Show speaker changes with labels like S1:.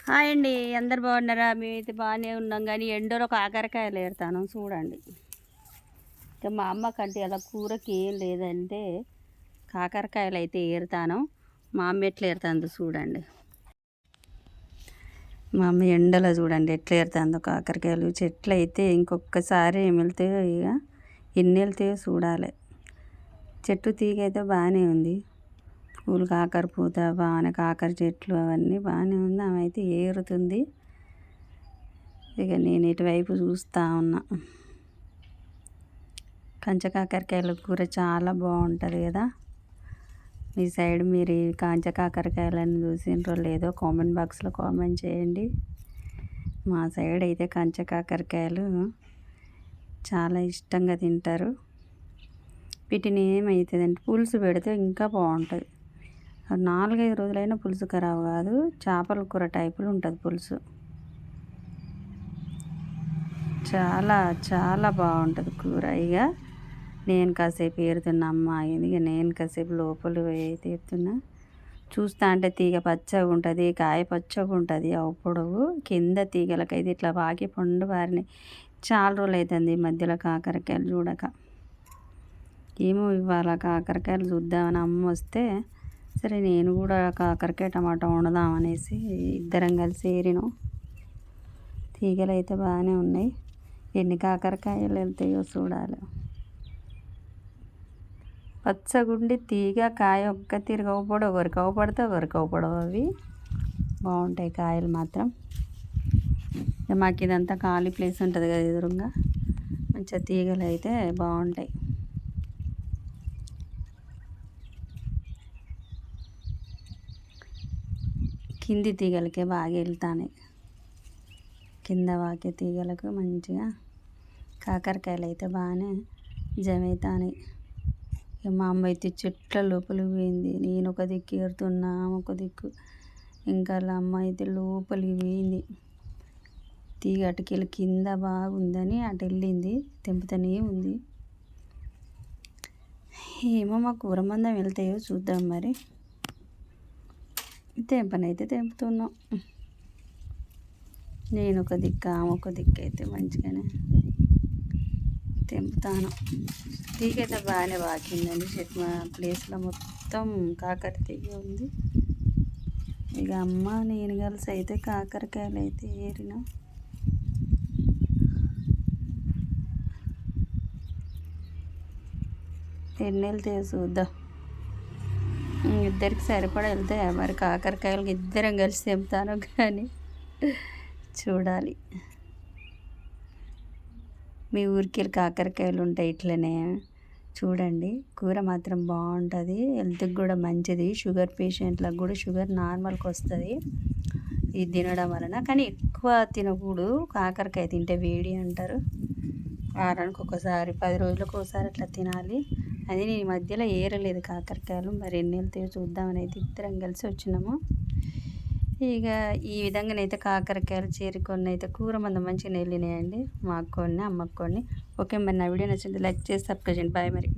S1: Hi అండి, అందరు బాగున్నారా? మేమైతే బాగానే ఉన్నాం. కానీ ఎండలో కాకరకాయలు ఏరుతాను చూడండి. ఇక మా అమ్మకంటే అలా కూరకి ఏం లేదంటే కాకరకాయలు అయితే ఏరుతాను. మా అమ్మ ఎట్లా ఏరుతుందో చూడండి. మా అమ్మ ఎండలో చూడండి ఎట్లా ఏరుతుందో కాకరకాయలు. చెట్లు అయితే ఇంకొకసారి వెళ్తాయో ఇక ఎన్ని వెళ్తాయో చూడాలి. చెట్టు తీగ అయితే బాగానే ఉంది. పూలు కాకర పూత బాగానే కాకర చెట్లు అవన్నీ బాగానే ఉంది. ఆమె అయితే ఏరుతుంది. ఇక నేను ఇటువైపు చూస్తూ ఉన్నా. కంచ కాకరకాయల కూర చాలా బాగుంటుంది కదా. మీ సైడ్ మీరు ఈ కంచ కాకరకాయలను చూసిండ్రో లేదో కామెంట్ బాక్స్లో కామెంట్ చేయండి. మా సైడ్ అయితే కంచ కాకరకాయలు చాలా ఇష్టంగా తింటారు. వీటిని ఏమవుతుందంటే పులుసు పెడితే ఇంకా బాగుంటుంది. 4-5 రోజులైనా పులుసు ఖరాబ్ కాదు. చేపల కూర టైపులు ఉంటుంది పులుసు. చాలా చాలా బాగుంటుంది కూర. ఇక నేను కాసేపు ఏరుతున్నా అమ్మాయి, ఇక నేను కాసేపు లోపల తీరుతున్నా. చూస్తా అంటే తీగ పచ్చగా ఉంటుంది, కాయ పచ్చగా ఉంటుంది. పొడవు కింద తీగలకైతే ఇట్లా బాకి పండు బారినాయి. చాలా రోజులు అవుతుంది మధ్యలో కాకరకాయలు చూడక. ఏమో ఇవాళ కాకరకాయలు చూద్దామని అమ్మ వస్తే సరే నేను కూడా కాకరకాయ టమాటా వండుదామనేసి ఇద్దరం కలిసి ఏరినాం. తీగలు అయితే బాగానే ఉన్నాయి. ఎన్ని కాకరకాయలు వెళ్తాయో చూడాలి. పచ్చగుండి తీగ కాయ ఒక్క తీరుగా ఒకపొడవు ఒకరికి అవపడితే ఒకరికి అవపడవు. అవి బాగుంటాయి కాయలు మాత్రం. మాకు ఇదంతా ఖాళీ ప్లేస్ ఉంటుంది కదా ఎదురుగా, మంచిగా తీగలు అయితే బాగుంటాయి. కింది తీగలకే బాగా వెళ్తాయి. కింద వాకే తీగలకు మంచిగా కాకరకాయలు అయితే బాగానే జమవుతాయి. మా అమ్మ అయితే చెట్ల లోపలికి పోయింది. నేను ఒక దిక్కు ఏరుతున్నా, ఒక దిక్కు ఇంకా అమ్మ అయితే లోపలికి పోయింది. తీగ అటుకెళ్ళి కింద బాగుందని అటు వెళ్ళింది. తెంపుతూనే ఉంది. ఏమో మా కూర మందం వెళ్తాయో చూద్దాం మరి. తెంపనైతే తెంపుతున్నాం. నేను ఒక దిక్కు ఆమె ఒక దిక్కు అయితే మంచిగానే తెంపుతాను. తీగ అయితే బాగానే వాకిందండి. చెట్టు మా ప్లేస్లో మొత్తం కాకర తీగ ఉంది. ఇక అమ్మ నేను కలిసి అయితే కాకరకాయలు అయితే ఏరినాం. ఎన్ని వెళ్తాయో చూద్దాం. ఇద్దరికి సరిపడా వెళ్తాయా మరి కాకరకాయలకి? ఇద్దరం కలిసి తెంపుతాను కానీ చూడాలి. మీ ఊరికి కాకరకాయలు ఉంటాయి ఇట్లనే చూడండి. కూర మాత్రం బాగుంటుంది, హెల్త్కి కూడా మంచిది. షుగర్ పేషెంట్లకు కూడా షుగర్ నార్మల్కి వస్తుంది ఇది తినడం వలన. కానీ ఎక్కువ తినకూడదు. కాకరకాయ తింటే వేడి అంటారు. వారానికి ఒకసారి 10 రోజులకు ఒకసారి అట్లా తినాలి. అది నేను ఈ మధ్యలో ఏరలేదు కాకరకాయలు. మరి ఎన్ని వెళ్తాయో చూద్దామని అయితే ఇద్దరం కలిసి వచ్చినాము. ఇక ఈ విధంగానైతే కాకరకాయలు చేరుకొని అయితే కూర మంద మంచిగా వెళ్ళినాయండి. మాకు కొన్ని, అమ్మకు కొన్ని. ఓకే మరి నా వీడియో నచ్చింది లైక్ చేసి సబ్స్క్రైబ్ చేయండి. బాయ్ మరి.